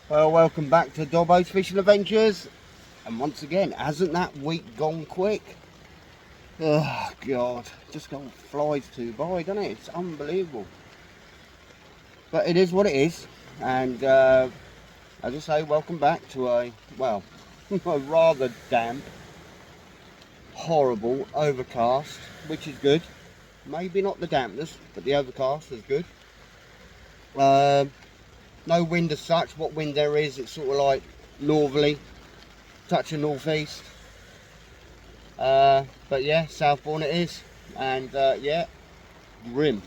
Well, welcome back to Dobbo's Fishing Adventures. And once again, hasn't that week gone quick? Oh, God. Just flies too by, doesn't it? It's unbelievable. But it is what it is. And as I say, welcome back to a rather damp, horrible overcast, which is good. Maybe not the dampness, but the overcast is good. No wind as such. What wind there is, it's sort of like northerly, touch of northeast. But yeah, Southbourne it is, and yeah, grim.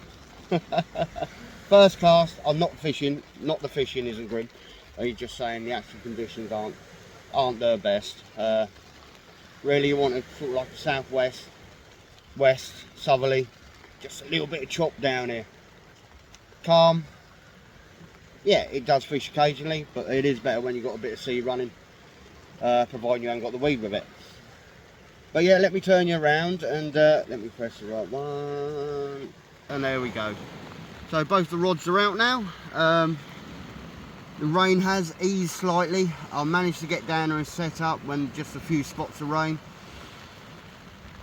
First cast, I'm not fishing. Not the fishing isn't grim. I'm just saying the actual conditions aren't their best. Really, you want a sort of like a southwest, west, southerly, just a little bit of chop down here. Calm. Yeah, it does fish occasionally, but it is better when you've got a bit of sea running, providing you haven't got the weed with it. But yeah, let me turn you around and let me press the right one. And there we go. So both the rods are out now. The rain has eased slightly. I managed to get down there and set up when just a few spots of rain.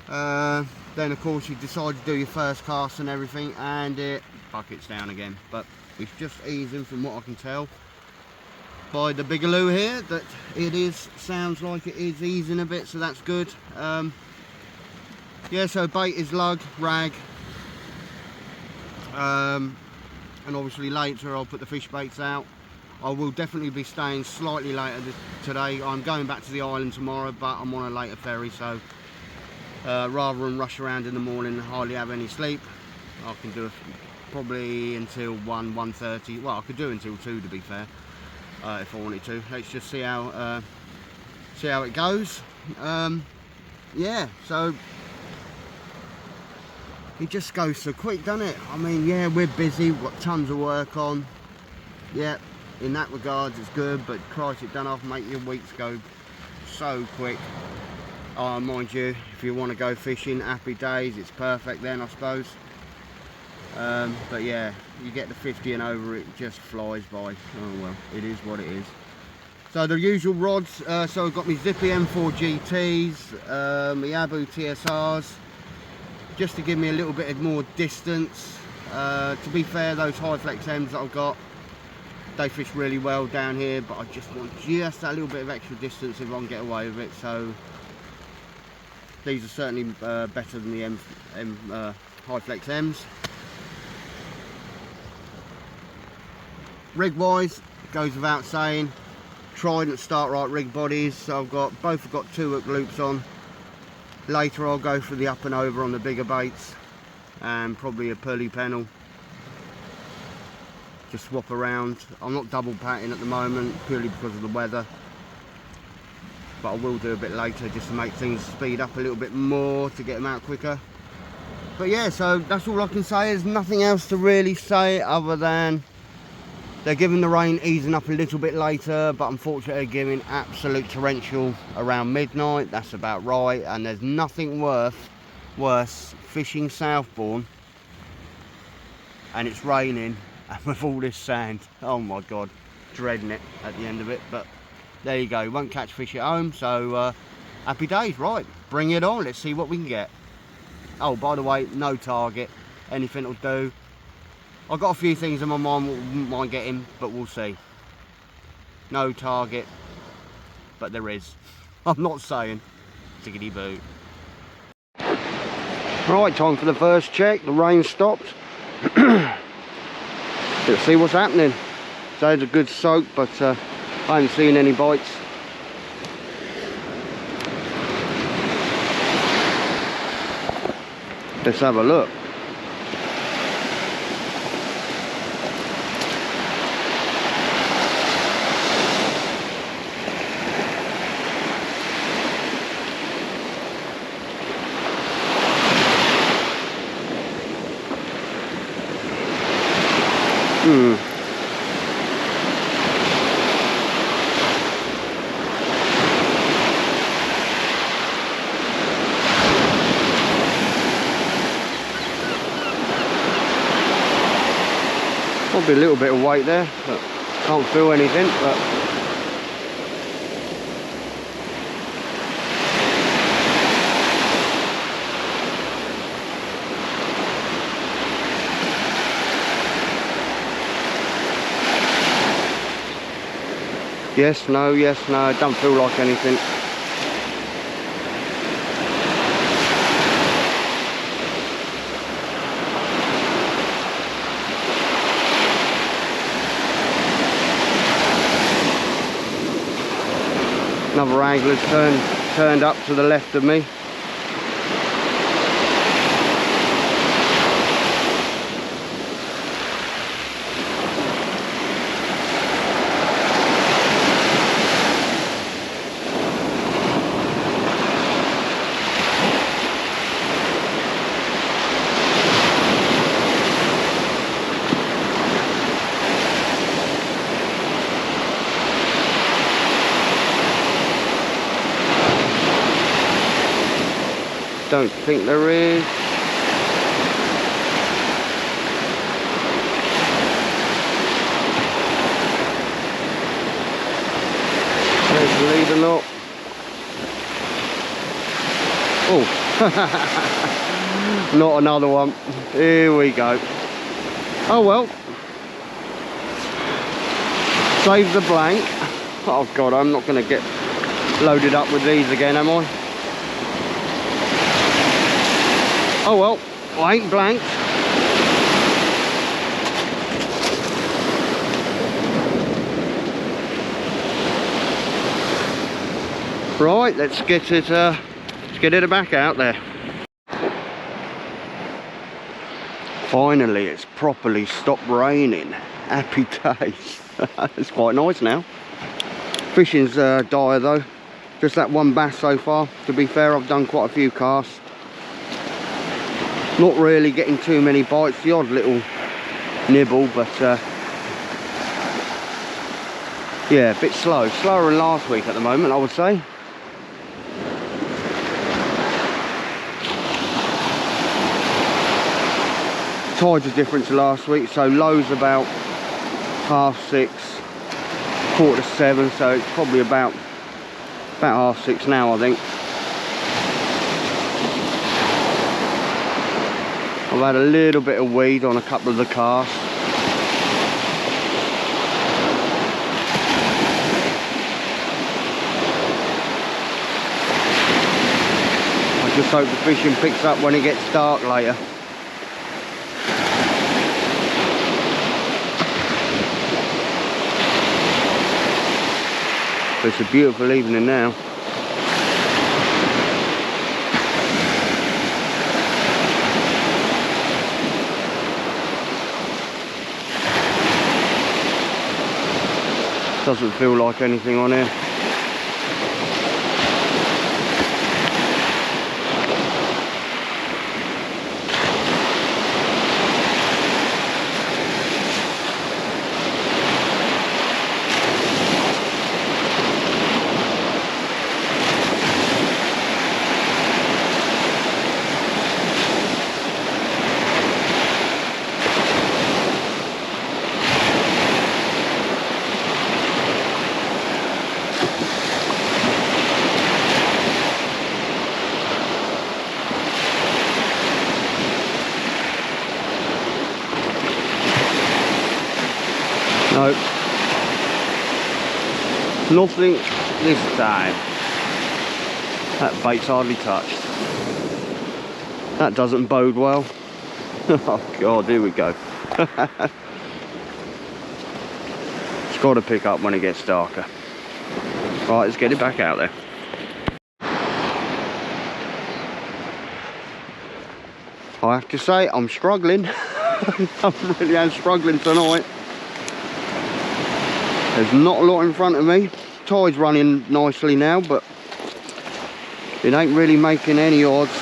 Then of course you decide to do your first cast and everything, and it buckets down again. But it's just easing, from what I can tell by the bigaloo here, that sounds like it is easing a bit, so that's good. Yeah, so bait is lug, rag, and obviously later I'll put the fish baits out. I will definitely be staying slightly later today. I'm going back to the island tomorrow, but I'm on a later ferry, so rather than rush around in the morning and hardly have any sleep, I can do probably until 1:30. Well, I could do until 2 to be fair, if I wanted to. Let's just see how it goes. Yeah, so it just goes so quick, doesn't it? I mean, yeah, we're busy, we've got tons of work on. Yeah, in that regard it's good, but Christ, it don't often make your weeks go so quick. Mind you, if you want to go fishing, happy days, it's perfect then, I suppose. But yeah, you get the 50 and over, it just flies by. Oh well, it is what it is. So the usual rods, so I've got my Zippy M4 GTs, my Abu TSRs, just to give me a little bit more distance. To be fair, those high flex M's that I've got, they fish really well down here, but I just want just a little bit of extra distance if I can get away with it. So these are certainly better than the high flex M's. Rig wise, goes without saying, Trident start right rig bodies. So both have got 2 hook loops on. Later I'll go for the up and over on the bigger baits, and probably a pulley pennel. Just swap around. I'm not double patting at the moment purely because of the weather, but I will do a bit later just to make things speed up a little bit more to get them out quicker. But yeah, so that's all I can say. There's nothing else to really say other than they're giving the rain easing up a little bit later, but unfortunately they're giving absolute torrential around midnight. That's about right. And there's nothing worse fishing Southbourne and it's raining and with all this sand. Oh my God, dreading it at the end of it. But there you go, you won't catch fish at home, so happy days. Right, bring it on, let's see what we can get. Oh, by the way, no target, anything will do. I've got a few things in my mind I wouldn't mind getting, but we'll see. No target, but there is. I'm not saying. Tickety boo. Right, time for the first check. The rain stopped. Let's see what's happening. So it's a good soak, but I haven't seen any bites. Let's have a look. Probably a little bit of weight there, but can't feel anything. But Yes, no, it don't feel like anything. Another angler's turned up to the left of me. Don't think there is. There's the leader knot. Oh, not another one. Here we go. Oh well. Save the blank. Oh God, I'm not going to get loaded up with these again, am I? Oh well, I ain't blanked. Right, let's get it back out there. Finally, it's properly stopped raining. Happy days. It's quite nice now. Fishing's dire though. Just that one bass so far. To be fair, I've done quite a few casts. Not really getting too many bites, the odd little nibble, but yeah, a bit slower than last week at the moment, I would say. Tides are different to last week, so low's about 6:30, 7:15, so it's probably about 6:30 now, I think. I've had a little bit of weed on a couple of the casts. I just hope the fishing picks up when it gets dark later. But it's a beautiful evening now. Doesn't feel like anything on here. Nope. Nothing this time. That bait's hardly touched. That doesn't bode well. Oh God, here we go. It's got to pick up when it gets darker. Right, let's get it back out there. I have to say, I'm struggling. I really am struggling tonight. There's not a lot in front of me. Tide's running nicely now, but it ain't really making any odds.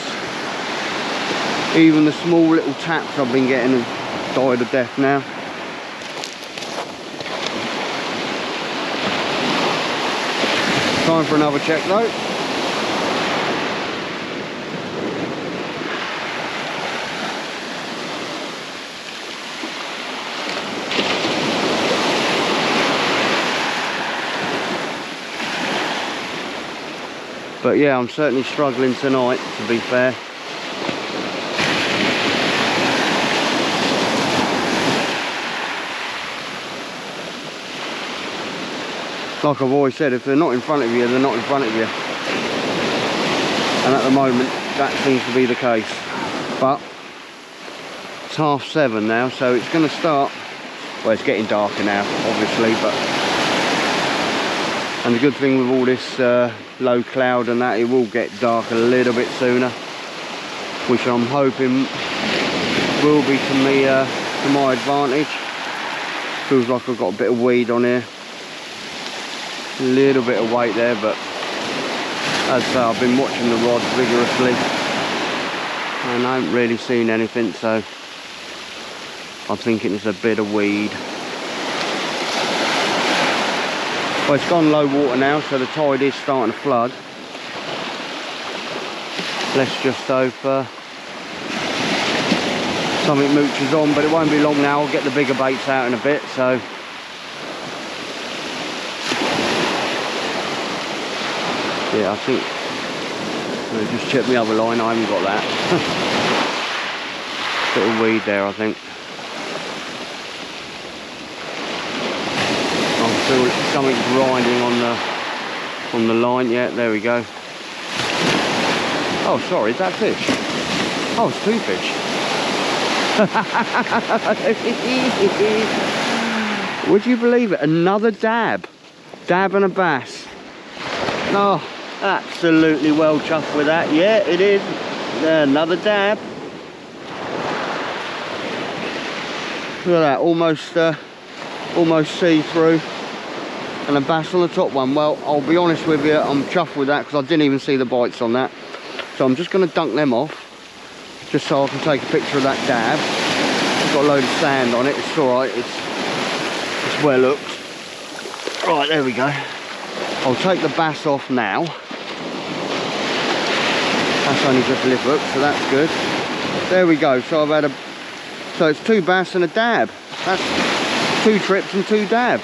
Even the small little taps I've been getting have died of death now. Time for another check though. But yeah, I'm certainly struggling tonight, to be fair. Like I've always said, if they're not in front of you, they're not in front of you. And at the moment, that seems to be the case. But it's 7:30 now, so it's going to start. Well, it's getting darker now, obviously, but and the good thing with all this low cloud and that, it will get dark a little bit sooner, which I'm hoping will be to me to my advantage. Feels like I've got a bit of weed on here, a little bit of weight there, but as I say, I've been watching the rods vigorously and I haven't really seen anything, so I'm thinking it's a bit of weed. Well, it's gone low water now, so the tide is starting to flood. Let's just hope something mooches on, but it won't be long now. I'll get the bigger baits out in a bit, so yeah, I think I'll just check the other line. I haven't got that. Bit of weed there, I think. I feel something grinding on the line. Yeah, there we go. Oh, sorry, is that fish? Oh, it's 2 fish. Would you believe it? Another dab and a bass. Oh, absolutely well chuffed with that. Yeah, it is. Another dab. Look at that, almost see-through. And a bass on the top one. Well, I'll be honest with you, I'm chuffed with that because I didn't even see the bites on that. So I'm just going to dunk them off, just so I can take a picture of that dab. It's got a load of sand on it. It's all right. It's well looked. Right, there we go. I'll take the bass off now. That's only just a lip hook, so that's good. There we go. So I've had so it's 2 bass and a dab. That's 2 trips and 2 dab.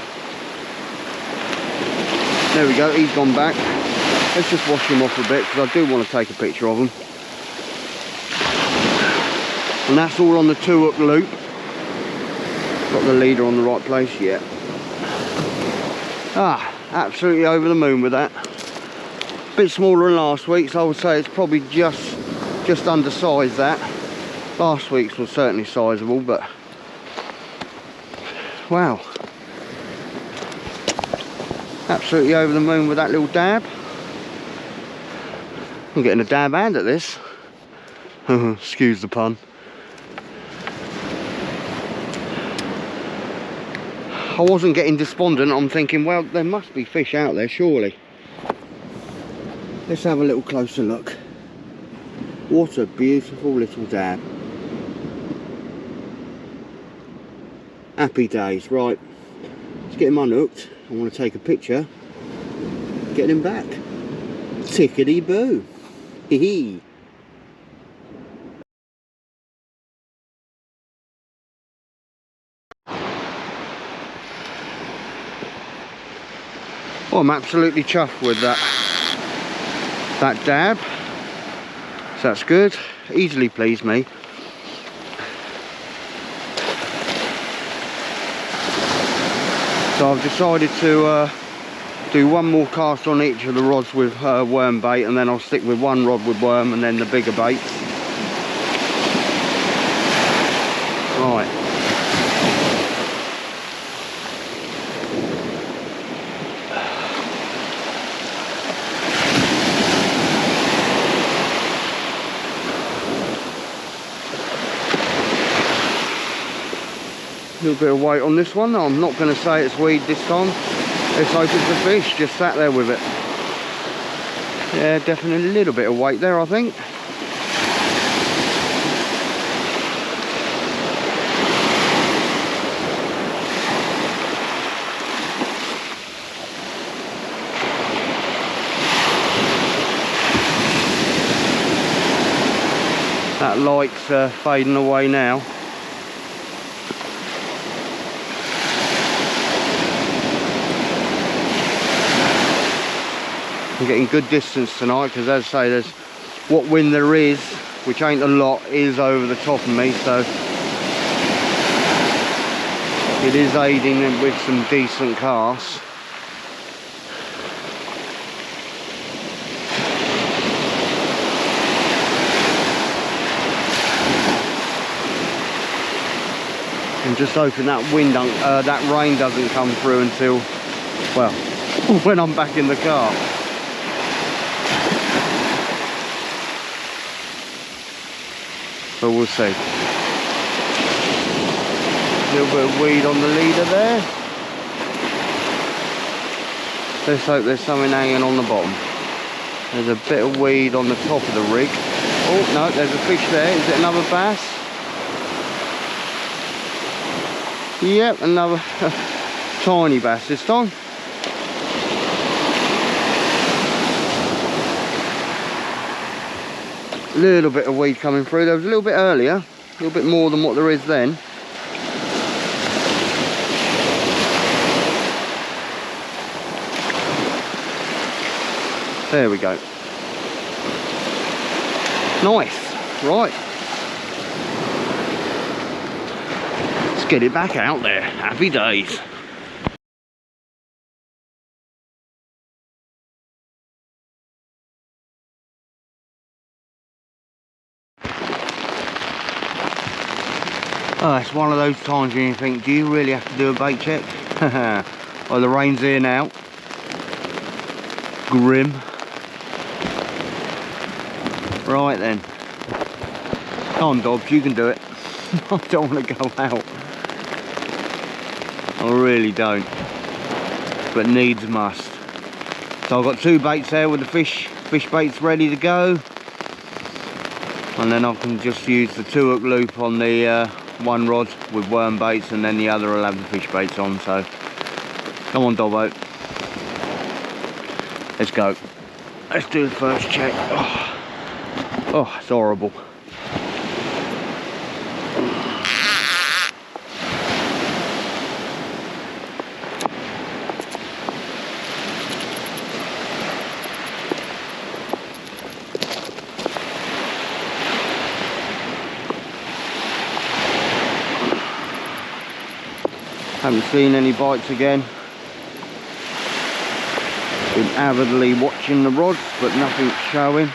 There we go, he's gone back. Let's just wash him off a bit because I do want to take a picture of him. And that's all on the 2-hook loop. Got the leader on the right place yet. Ah, absolutely over the moon with that. Bit smaller than last week's. I would say it's probably just undersized that. Last week's was certainly sizable, but wow. Absolutely over the moon with that little dab. I'm getting a dab hand at this. Excuse the pun. I wasn't getting despondent. I'm thinking, well, there must be fish out there, surely. Let's have a little closer look. What a beautiful little dab. Happy days. Right, let's get him unhooked. I want to take a picture, get him back. Tickety boo. Hee hee. Well, I'm absolutely chuffed with that dab. So that's good. Easily pleased me. So I've decided to do one more cast on each of the rods with worm bait, and then I'll stick with one rod with worm and then the bigger baits. Right. A little bit of weight on this one. I'm not going to say it's weed this time. Let's hope it's a fish, just sat there with it. Yeah, definitely a little bit of weight there, I think. That light's fading away now. I'm getting good distance tonight because, as I say, there's what wind there is, which ain't a lot, is over the top of me, so it is aiding with some decent casts. And just hoping that that rain doesn't come through until, well, when I'm back in the car. But we'll see. A little bit of weed on the leader there. Let's hope there's something hanging on the bottom. There's a bit of weed on the top of the rig. Oh no, there's a fish there. Is it another bass? Yep, another tiny bass this time. A little bit of weed coming through. There was a little bit earlier, a little bit more than what there is then. There we go. Nice, right. Let's get it back out there. Happy days. Oh, it's one of those times when you think, do you really have to do a bait check? Well, the rain's here now. Grim. Right then. Come on, Dobbs, you can do it. I don't want to go out. I really don't. But needs must. So I've got 2 baits there with the fish baits ready to go. And then I can just use the 2 hook loop on the 1 rod with worm baits, and then the other will have the fish baits on. So come on, Dobbo. Let's go. Let's do the first check. Oh, it's horrible. Haven't seen any bites again. Been avidly watching the rods, but nothing's showing.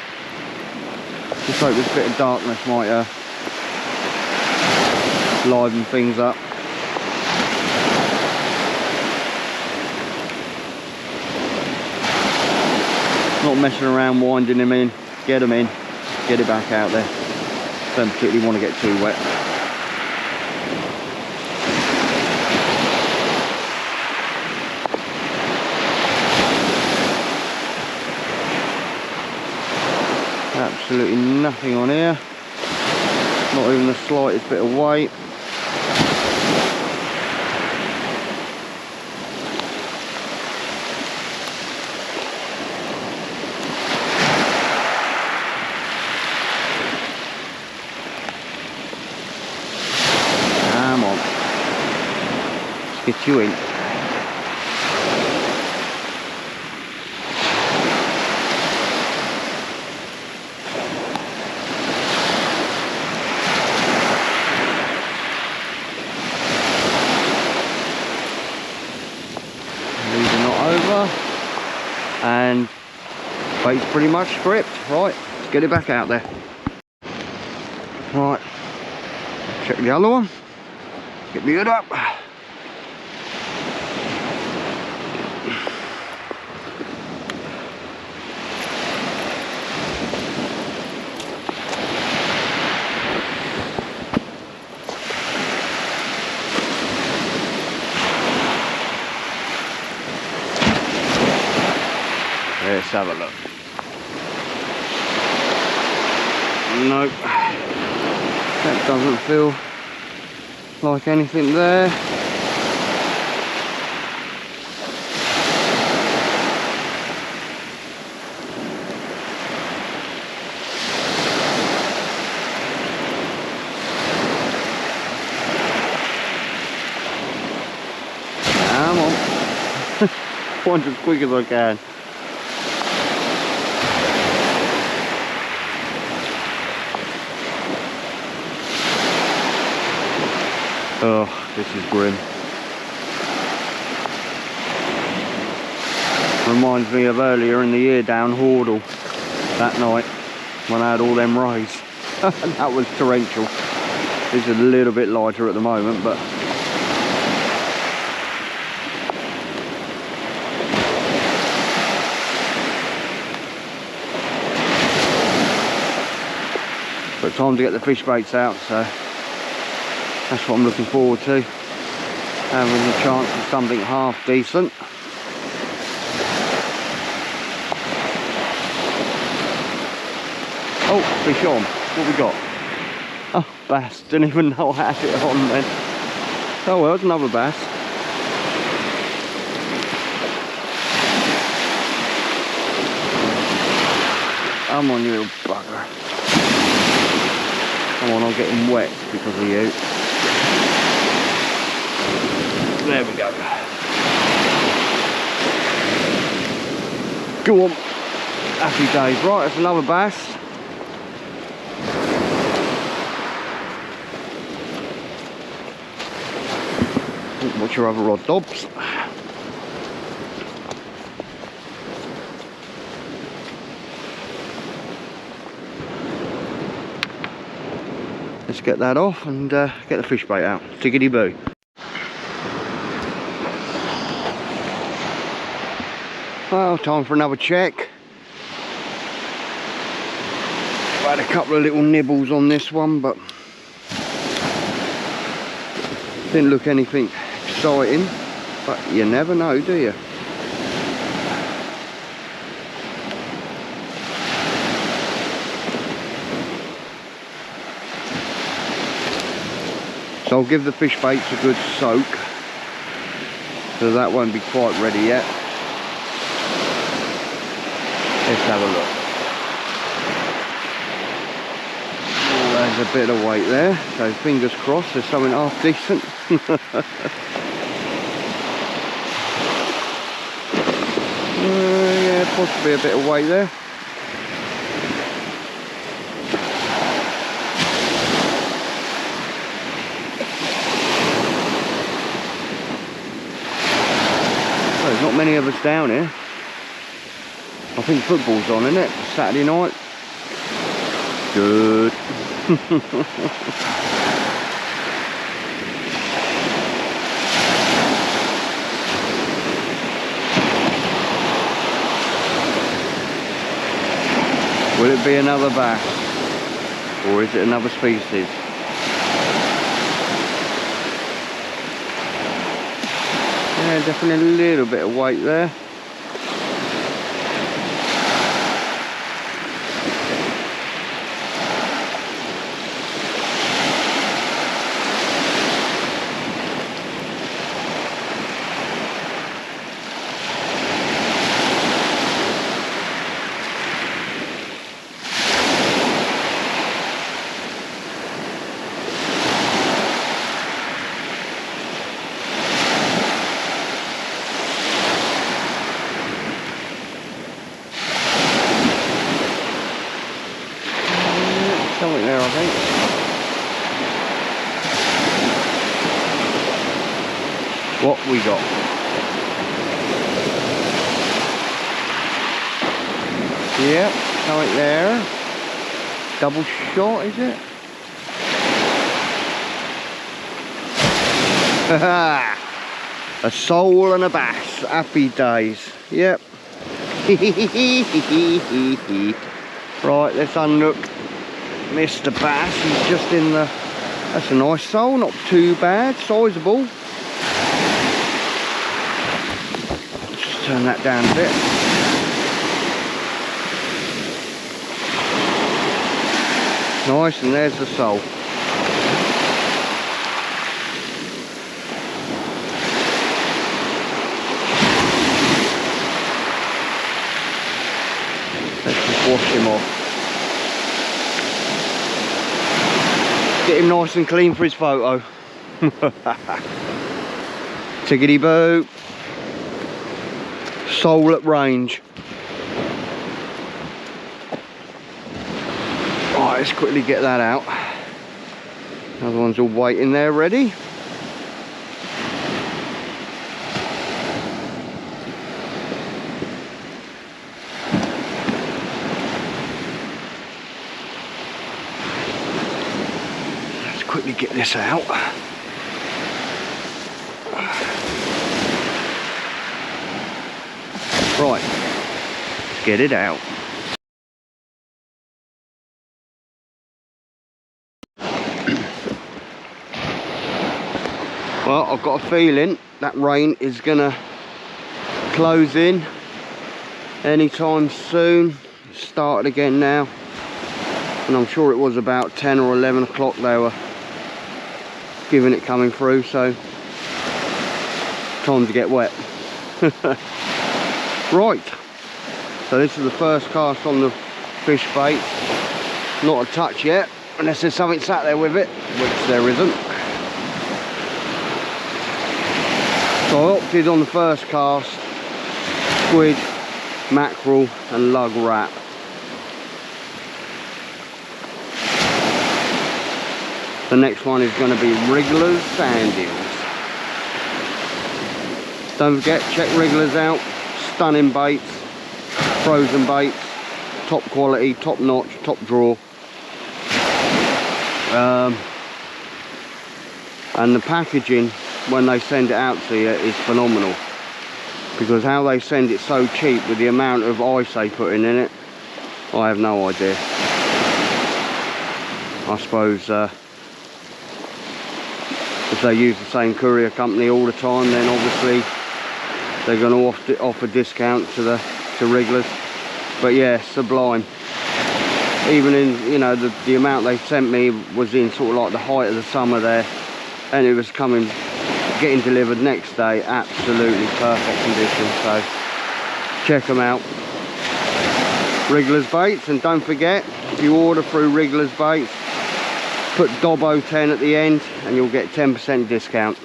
Just hope this bit of darkness might liven things up. Not messing around winding them in. Get them in, get it back out there. Don't particularly want to get too wet. Absolutely nothing on here, not even the slightest bit of weight. Come on, let's get you in. And bait's pretty much stripped. Right, let's get it back out there. Right, check the other one. Get me hood up. Let's have a look. Nope, that doesn't feel like anything there. Come on. Point as quick as I can. Oh, this is grim. Reminds me of earlier in the year down Hordle that night when I had all them rays. That was torrential. It's a little bit lighter at the moment, but But time to get the fish baits out, so that's what I'm looking forward to. Having a chance of something half decent. Oh, fish on. What we got? Oh, bass. Didn't even know I had it on then. Oh well, it's another bass. Come on, you little bugger. Come on, I'm getting wet because of you. There we go. Go on. Happy days. Right, that's another bass. What's your other rod, Dobbs? Let's get that off and get the fish bait out. Tickety boo. Well, time for another check. I've had a couple of little nibbles on this one, but didn't look anything exciting. But you never know, do you? So I'll give the fish baits a good soak, so that won't be quite ready yet. Let's have a look. Oh, there's a bit of weight there, so fingers crossed there's something half decent. Yeah, possibly a bit of weight there. There's not many of us down here. I think football's on, isn't it? Saturday night. Good. Will it be another bass? Or is it another species? Yeah, definitely a little bit of weight there. Something there, I think. What we got? Yep, something there. Double shot, is it? A sole and a bass. Happy days. Yep. Right, let's unlook Mr. Bass. He's just in the... That's a nice sole, not too bad, sizable. Just turn that down a bit. Nice, and there's the sole. Let's just wash him off. Get him nice and clean for his photo. Tickety boo. Sole at range. Right, let's quickly get that out. Another one's all waiting there ready. Quickly get this out. Right, let's get it out. I've got a feeling that rain is gonna close in anytime soon. It started again now, and I'm sure it was about 10 or 11 o'clock they were giving it coming through, so time to get wet. Right, so this is the first cast on the fish bait. Not a touch yet, unless there's something sat there with it, which there isn't. So I opted on the first cast, squid, mackerel and lug rat. The next one is going to be wrigglers, sand eels. Don't forget, check wrigglers out. Stunning baits, frozen baits, top quality, top notch, top draw. And the packaging when they send it out to you is phenomenal, because how they send it so cheap with the amount of ice they put in it, I have no idea. I suppose if they use the same courier company all the time, then obviously they're going to offer discount to wrigglers. But yeah, sublime. Even in, you know, the amount they sent me was in sort of like the height of the summer there, and it was getting delivered next day. Absolutely perfect condition. So check them out, Wrigglers Baits. And don't forget, if you order through Wrigglers Baits, put Dobbo 10 at the end and you'll get 10% discount.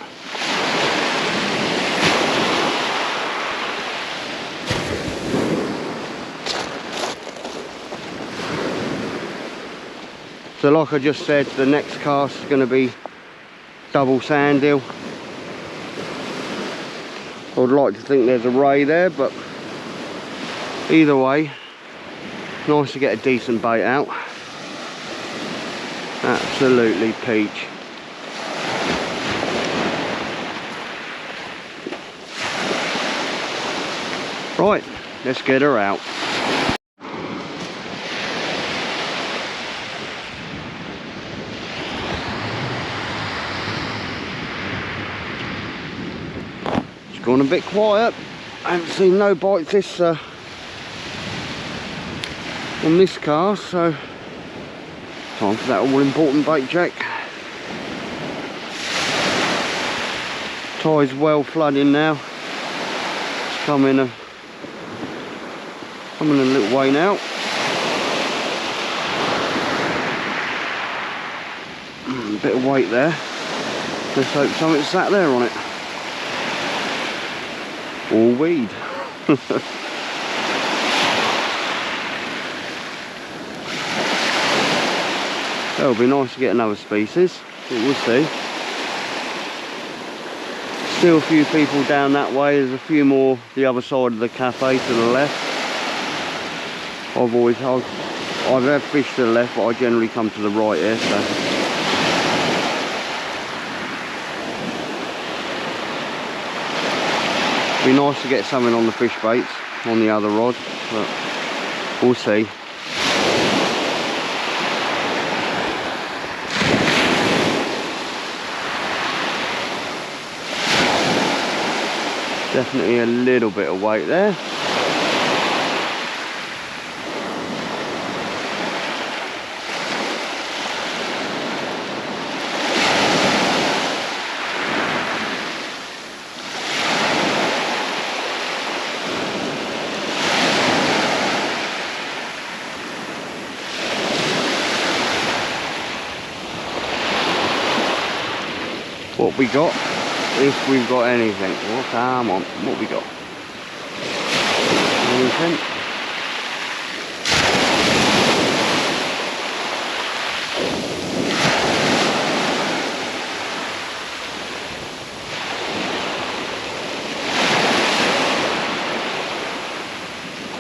So like I just said, the next cast is going to be double sand eel. I would like to think there's a ray there, but either way, nice to get a decent bait out. Absolutely peach. Right, let's get her out. It's gone a bit quiet. I haven't seen no bites on this cast, so time for that all important bait check. Tide's well flooding now. It's coming a little way now. A bit of weight there. Let's hope something sat there on it. Or weed. It'll be nice to get another species, but we'll see. Still a few people down that way. There's a few more the other side of the cafe to the left. I've had fish to the left, but I generally come to the right here, so. Be nice to get something on the fish baits on the other rod, but we'll see. Definitely a little bit of weight there. What we got, if we've got anything. Oh, come on, what we got? Anything?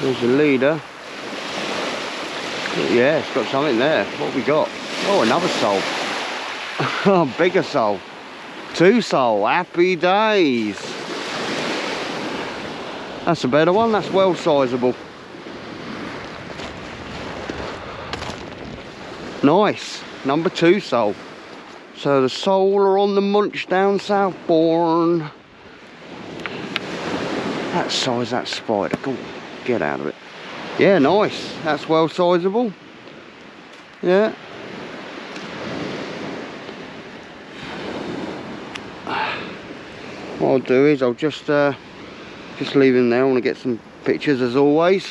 There's the leader. Yeah, it's got something there. What we got? Oh, another sole. Oh, bigger sole. Two sole, happy days. That's a better one, that's well sizable. Nice, number 2 sole. So the sole are on the munch down Southbourne. That size, that spider, go on, get out of it. Yeah, nice, that's well sizable. Yeah. What I'll do is I'll just leave him there. I want to get some pictures as always.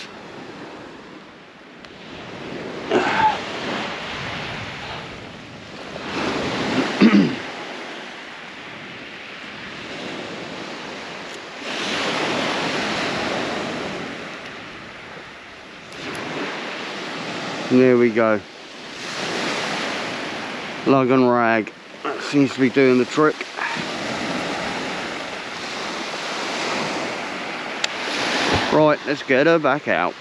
And there we go. Lug and rag. That seems to be doing the trick. Right, let's get her back out.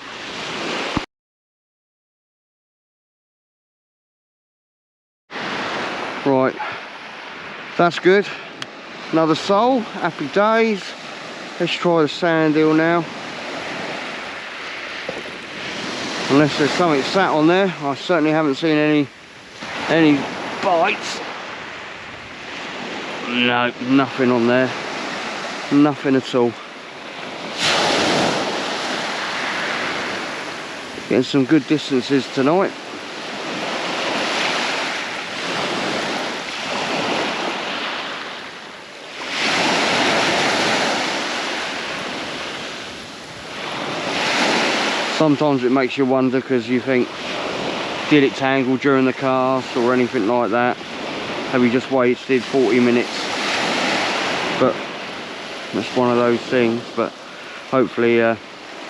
Right, that's good. Another sole, happy days. Let's try the sand eel now. Unless there's something sat on there. I certainly haven't seen any bites. No, nothing on there. Nothing at all. Getting some good distances tonight. Sometimes it makes you wonder because you think, did it tangle during the cast or anything like that? Have you just wasted 40 minutes? But that's one of those things, but hopefully it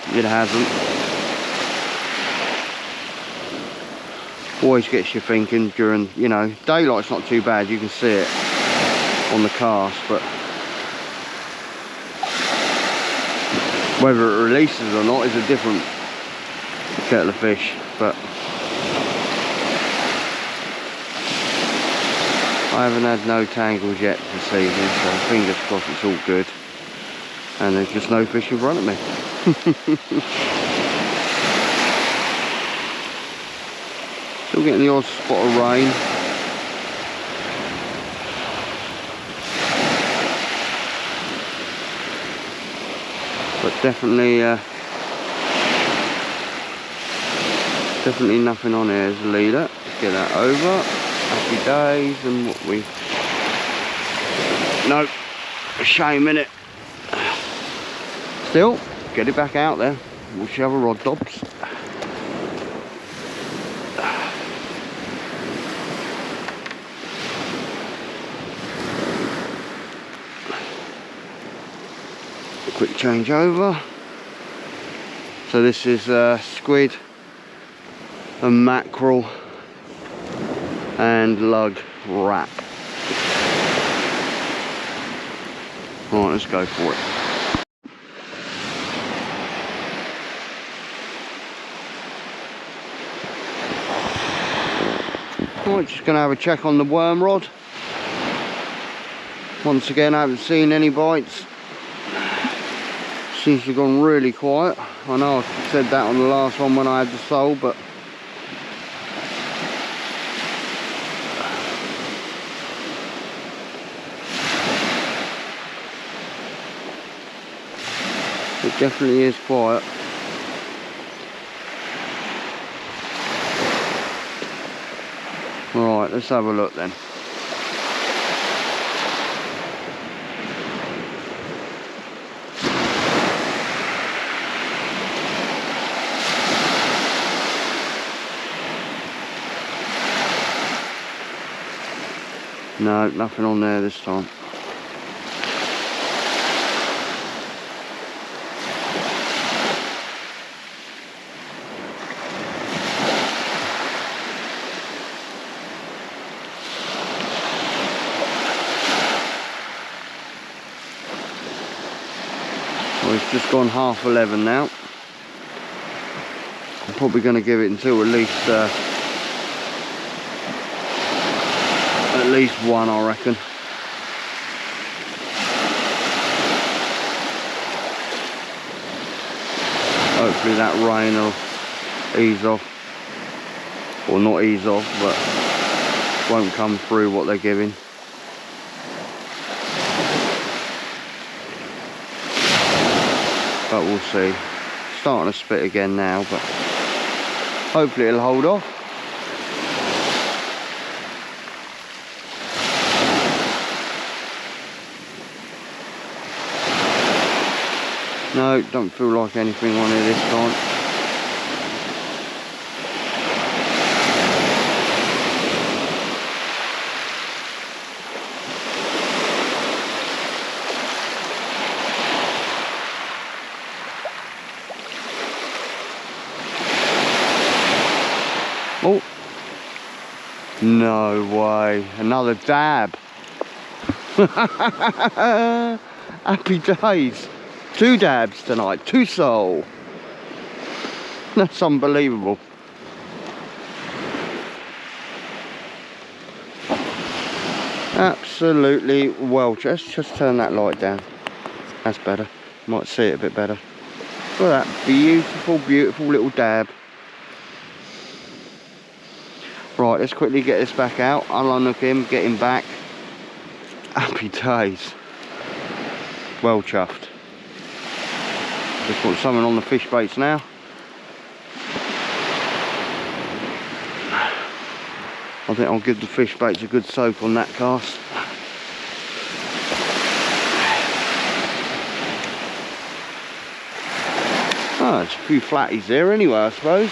hasn't. Always gets you thinking during, you know, daylight's not too bad, you can see it on the cast, but whether it releases or not is a different kettle of fish. But I haven't had no tangles yet this evening, so fingers crossed it's all good. And there's just no fish in front of me. Still getting the odd spot of rain. But definitely nothing on here as a leader. Let's get that over. Happy days. And what we... No, a shame innit. Still, get it back out there. We'll shove a rod dobs. Quick change over. So this is squid and mackerel and lug wrap. Right, let's go for it. Right, just going to have a check on the worm rod. Once again, I haven't seen any bites. Seems to have gone really quiet. I know I said that on the last one when I had the sole, but it definitely is quiet. Right, let's have a look then. No, nothing on there this time. Well, it's just gone 11:30 now. I'm probably going to give it until at least one, I reckon. Hopefully that rain will ease off, or not ease off, but won't come through what they're giving. But we'll see. Starting to spit again now, but hopefully it'll hold off. No, don't feel like anything on it this time. Oh, no way, another dab. Happy days. 2 dabs tonight, 2 sole. That's unbelievable. Absolutely well. Let's just turn that light down. That's better. Might see it a bit better. Look at that beautiful, beautiful little dab. Right, let's quickly get this back out. I'll unhook him, get him back. Happy days. Well chuffed. Just put something on the fish baits now. I think I'll give the fish baits a good soak on that cast. Oh, there's a few flatties there anyway, I suppose.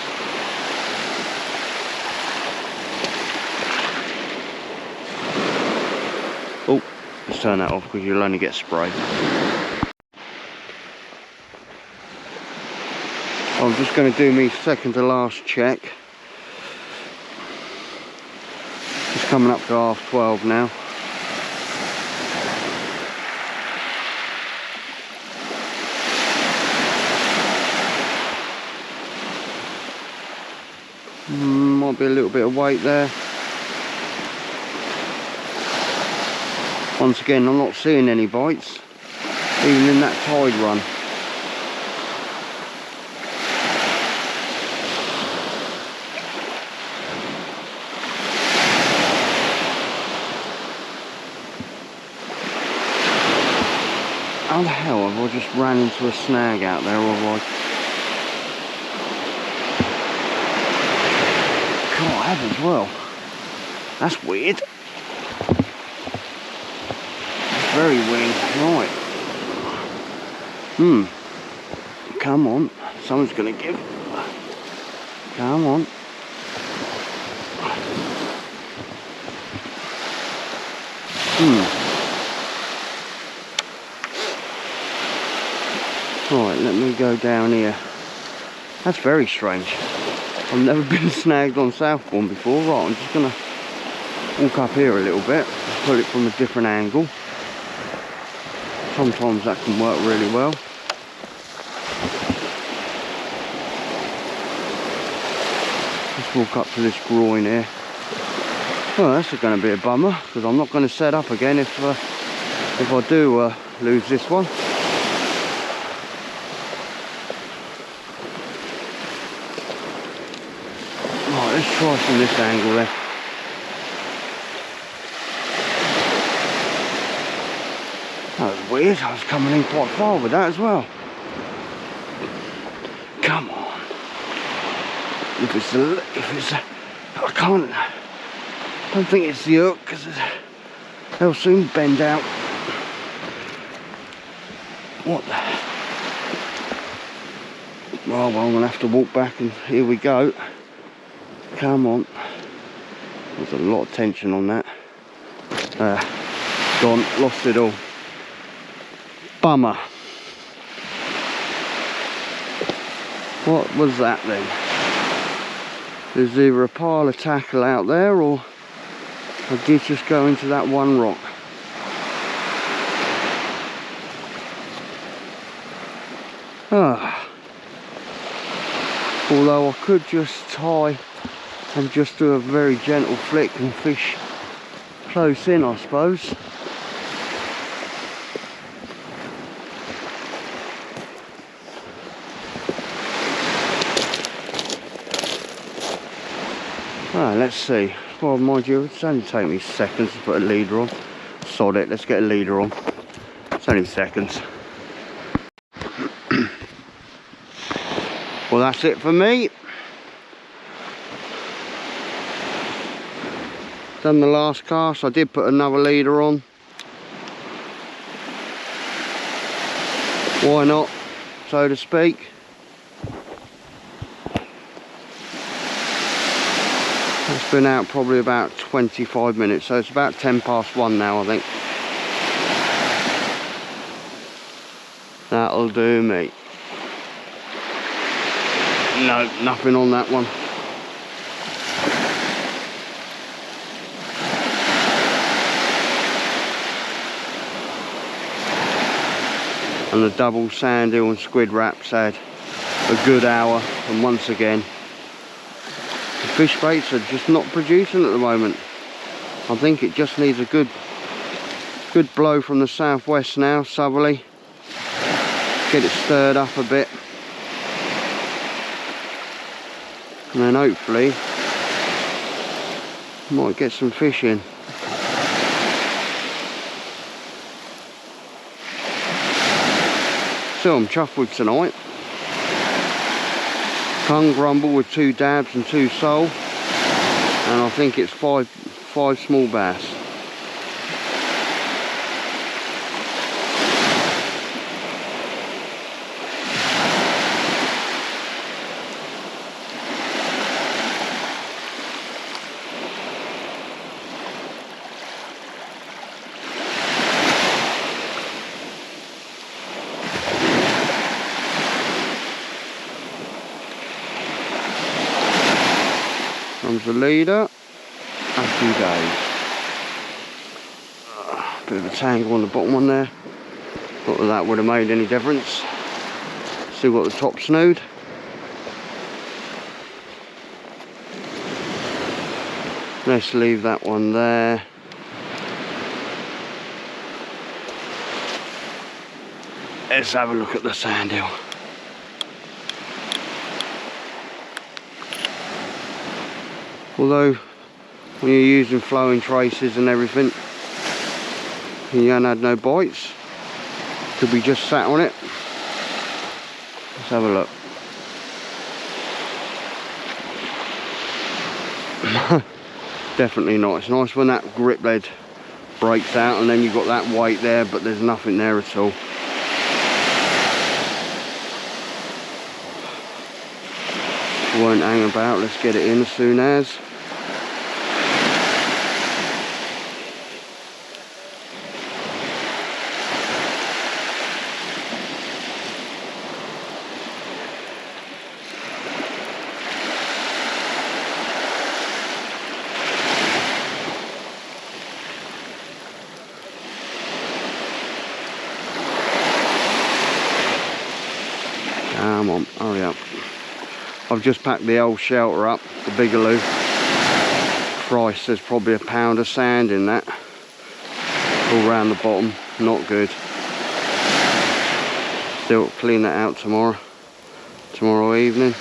Oh, let's turn that off because you'll only get spray. I'm just going to do me second to last check. It's coming up to 12:30 now. Might be a little bit of weight there. Once again, I'm not seeing any bites, even in that tide run. How the hell have I just ran into a snag out there, or have I have as well? That's weird. That's very weird. Right. Come on. Someone's gonna give. Come on. Right, let me go down here. That's very strange. I've never been snagged on Southbourne before. Right, I'm just gonna walk up here a little bit, pull it from a different angle. Sometimes that can work really well. Let's walk up to this groin here. Well, that's going to be a bummer because I'm not going to set up again if I do lose this one. Right, let's try from this angle there. That was weird. I was coming in quite far with that as well. Come on. I don't think it's the hook because they'll soon bend out. What the? Oh, well, I'm going to have to walk back, and here we go. Come on. There's a lot of tension on that. Gone, lost it all. Bummer. What was that then? There's either a pile of tackle out there, or I did just go into that one rock. Although I could just tie and just do a very gentle flick and fish close in, I suppose. Let's see. Well, mind you, it's only take me seconds to put a leader on. Sod it, let's get a leader on. It's only seconds. Well, that's it for me. Done the last cast. I did put another leader on. Why not, so to speak. It's been out probably about 25 minutes, so it's about 10 past 1 now, I think. That'll do me. No, nothing on that one. And the double sand eel and squid wraps had a good hour, and once again the fish baits are just not producing at the moment. I think it just needs a good blow from the southwest now, southerly. Get it stirred up a bit, and then hopefully might get some fish in. So I'm chuffed with tonight. Tongue grumble with 2 dabs and 2 sole, and I think it's five small bass. Comes the leader. Happy days. Bit of a tangle on the bottom one there. Not that that would have made any difference. Still got the top snood. Let's leave that one there. Let's have a look at the sand eel. Although when you're using flowing traces and everything, and you haven't had no bites, could be just sat on it. Let's have a look. Definitely not. It's nice when that grip lead breaks out and then you've got that weight there, but there's nothing there at all. Won't hang about. Let's get it in as soon as. Come on, hurry up. I've just packed the old shelter up, the Bigaloo. Christ, there's probably a pound of sand in that. All round the bottom, not good. Still clean that out tomorrow evening.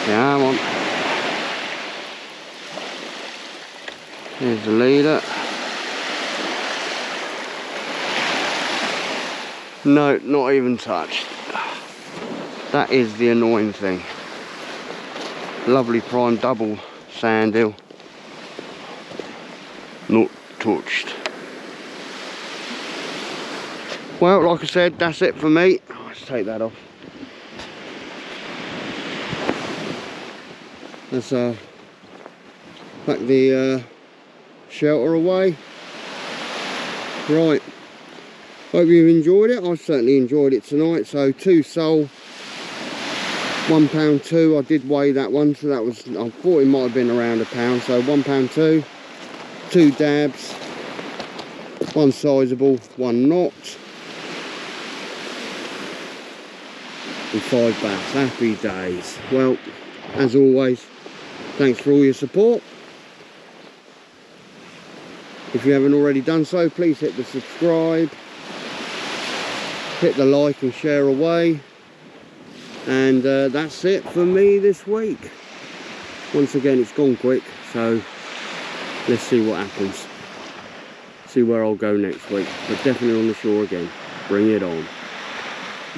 Come on. Here's the leader. No, not even touched. That is the annoying thing. Lovely prime double sand eel. Not touched. Well, like I said, that's it for me. Let's take that off. Let's pack the shelter away. Right, hope you've enjoyed it. I certainly enjoyed it tonight. So 2 sole, £1.2. I did weigh that one, so that was, I thought it might have been around a pound. So £1.2, 2 dabs, 1 sizable, 1 not, and 5 bass. Happy days. Well, as always, Thanks for all your support. If you haven't already done so, please hit the subscribe, hit the like and share away. And that's it for me this week. Once again, it's gone quick, so let's see what happens. See where I'll go next week, but definitely on the shore again. Bring it on.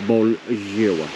Bonjour.